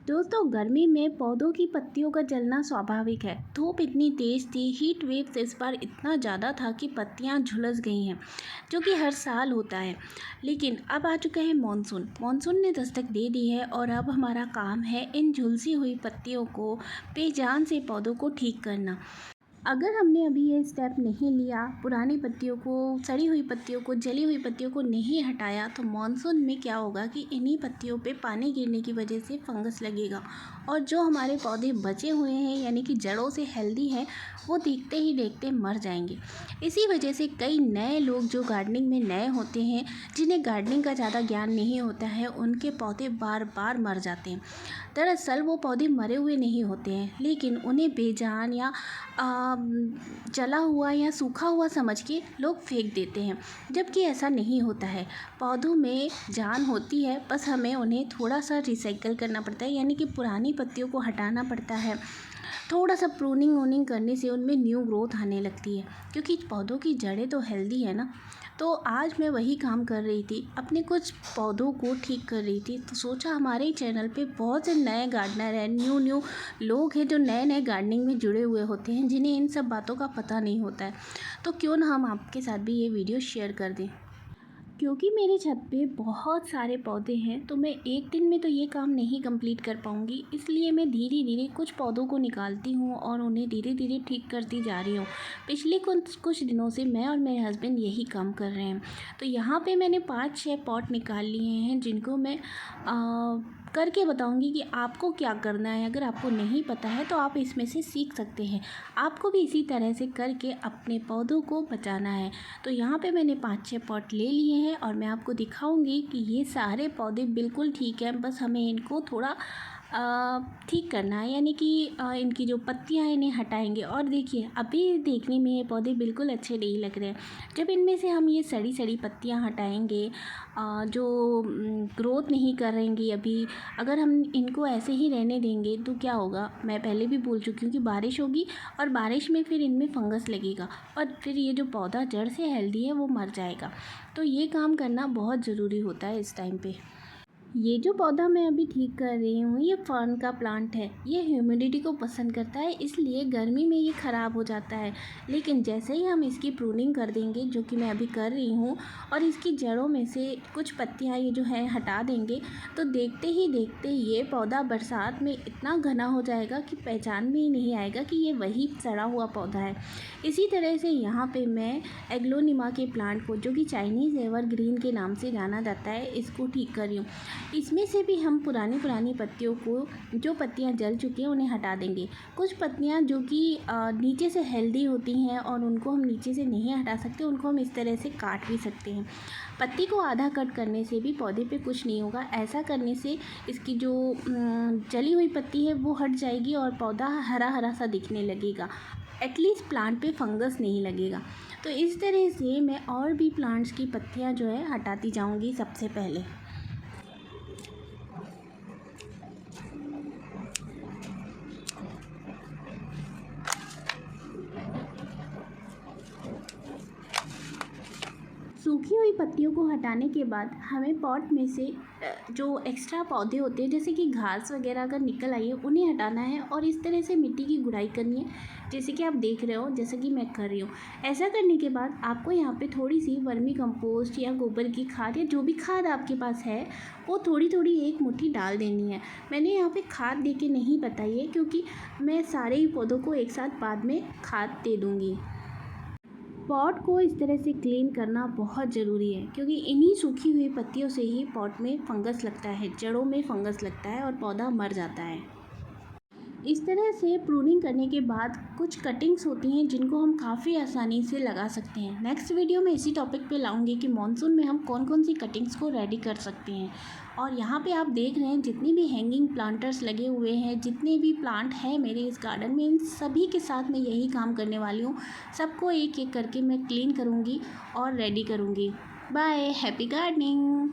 दोस्तों, गर्मी में पौधों की पत्तियों का जलना स्वाभाविक है। धूप इतनी तेज थी, हीट वेव्स इस बार इतना ज़्यादा था कि पत्तियां झुलस गई हैं, जो कि हर साल होता है। लेकिन अब आ चुका है मानसून। मानसून ने दस्तक दे दी है और अब हमारा काम है इन झुलसी हुई पत्तियों को, बेजान से पौधों को ठीक करना। अगर हमने अभी ये स्टेप नहीं लिया, पुरानी पत्तियों को, सड़ी हुई पत्तियों को, जली हुई पत्तियों को नहीं हटाया, तो मानसून में क्या होगा कि इन्हीं पत्तियों पे पानी गिरने की वजह से फंगस लगेगा और जो हमारे पौधे बचे हुए हैं यानी कि जड़ों से हेल्दी हैं, वो देखते ही देखते मर जाएंगे। इसी वजह से कई नए लोग जो गार्डनिंग में नए होते हैं, जिन्हें गार्डनिंग का ज़्यादा ज्ञान नहीं होता है, उनके पौधे बार बार मर जाते हैं। दरअसल वो पौधे मरे हुए नहीं होते हैं, लेकिन उन्हें बेजान या जला हुआ या सूखा हुआ समझ के लोग फेंक देते हैं, जबकि ऐसा नहीं होता है। पौधों में जान होती है, बस हमें उन्हें थोड़ा सा रिसाइकल करना पड़ता है, यानी कि पुरानी पत्तियों को हटाना पड़ता है। थोड़ा सा प्रूनिंग वूनिंग करने से उनमें न्यू ग्रोथ आने लगती है, क्योंकि पौधों की जड़ें तो हेल्दी है ना। तो आज मैं वही काम कर रही थी, अपने कुछ पौधों को ठीक कर रही थी। तो सोचा हमारे चैनल पे बहुत से नए गार्डनर हैं, न्यू लोग हैं जो नए नए गार्डनिंग में जुड़े हुए होते हैं, जिन्हें इन सब बातों का पता नहीं होता है। तो क्यों ना हम आपके साथ भी ये वीडियो शेयर कर दें। क्योंकि मेरे छत पे बहुत सारे पौधे हैं, तो मैं एक दिन में तो ये काम नहीं कंप्लीट कर पाऊँगी, इसलिए मैं धीरे धीरे कुछ पौधों को निकालती हूँ और उन्हें धीरे धीरे ठीक करती जा रही हूँ। पिछले कुछ दिनों से मैं और मेरे हस्बैंड यही काम कर रहे हैं। तो यहाँ पे मैंने 5-6 पॉट निकाल लिए हैं, जिनको मैं करके बताऊंगी कि आपको क्या करना है। अगर आपको नहीं पता है तो आप इसमें से सीख सकते हैं। आपको भी इसी तरह से करके अपने पौधों को बचाना है। तो यहाँ पे मैंने 5-6 पॉट ले लिए हैं और मैं आपको दिखाऊंगी कि ये सारे पौधे बिल्कुल ठीक हैं, बस हमें इनको थोड़ा ठीक करना है, यानी कि इनकी जो पत्तियां हैं इन्हें हटाएंगे। और देखिए, अभी देखने में ये पौधे बिल्कुल अच्छे नहीं लग रहे हैं। जब इनमें से हम ये सड़ी सड़ी पत्तियां हटाएंगे, जो ग्रोथ नहीं करेंगी अभी, अगर हम इनको ऐसे ही रहने देंगे तो क्या होगा, मैं पहले भी बोल चुकी हूँ कि बारिश होगी और बारिश में फिर इनमें फंगस लगेगा और फिर ये जो पौधा जड़ से हेल्दी है वो मर जाएगा। तो ये काम करना बहुत ज़रूरी होता है इस टाइम पे। ये जो पौधा मैं अभी ठीक कर रही हूँ, ये फर्न का प्लांट है। ये ह्यूमिडिटी को पसंद करता है, इसलिए गर्मी में ये ख़राब हो जाता है। लेकिन जैसे ही हम इसकी प्रूनिंग कर देंगे, जो कि मैं अभी कर रही हूँ, और इसकी जड़ों में से कुछ पत्तियाँ ये जो है हटा देंगे, तो देखते ही देखते ये पौधा बरसात में इतना घना हो जाएगा कि पहचान में ही नहीं आएगा कि ये वही सड़ा हुआ पौधा है। इसी तरह से यहाँ पे मैं एग्लोनिमा के प्लांट को, जो कि चाइनीज़ एवरग्रीन के नाम से जाना जाता है, इसको ठीक कर रही हूँ। इसमें से भी हम पुरानी पत्तियों को, जो पत्तियां जल चुकी हैं, उन्हें हटा देंगे। कुछ पत्तियां जो कि नीचे से हेल्दी होती हैं और उनको हम नीचे से नहीं हटा सकते, उनको हम इस तरह से काट भी सकते हैं। पत्ती को आधा कट करने से भी पौधे पे कुछ नहीं होगा। ऐसा करने से इसकी जो जली हुई पत्ती है वो हट जाएगी और पौधा हरा हरा सा दिखने लगेगा। एटलीस्ट प्लांट पे फंगस नहीं लगेगा। तो इस तरह से मैं और भी प्लांट्स की पत्तियां जो है हटाती जाऊंगी सबसे पहले। सूखी हुई पत्तियों को हटाने के बाद हमें पॉट में से जो एक्स्ट्रा पौधे होते हैं, जैसे कि घास वगैरह अगर निकल आई है, उन्हें हटाना है और इस तरह से मिट्टी की गुड़ाई करनी है, जैसे कि आप देख रहे हो, जैसे कि मैं कर रही हूँ। ऐसा करने के बाद आपको यहाँ पे थोड़ी सी वर्मी कंपोस्ट या गोबर की खाद या जो भी खाद आपके पास है, वो थोड़ी थोड़ी एक मुट्ठी डाल देनी है। मैंने यहाँ पे खाद दे के नहीं बताई है, क्योंकि मैं सारे ही पौधों को एक साथ बाद में खाद दे दूँगी। पॉट को इस तरह से क्लीन करना बहुत ज़रूरी है, क्योंकि इन्हीं सूखी हुई पत्तियों से ही पॉट में फंगस लगता है, जड़ों में फंगस लगता है और पौधा मर जाता है। इस तरह से प्रूनिंग करने के बाद कुछ कटिंग्स होती हैं, जिनको हम काफ़ी आसानी से लगा सकते हैं। नेक्स्ट वीडियो में इसी टॉपिक पे लाऊंगी कि मॉनसून में हम कौन कौन सी कटिंग्स को रेडी कर सकते हैं। और यहाँ पे आप देख रहे हैं जितनी भी हैंगिंग प्लांटर्स लगे हुए हैं, जितने भी प्लांट हैं मेरे इस गार्डन में, इन सभी के साथ मैं यही काम करने वाली हूँ। सबको एक एक करके मैं क्लीन करूँगी और रेडी करूँगी। Bye, happy gardening.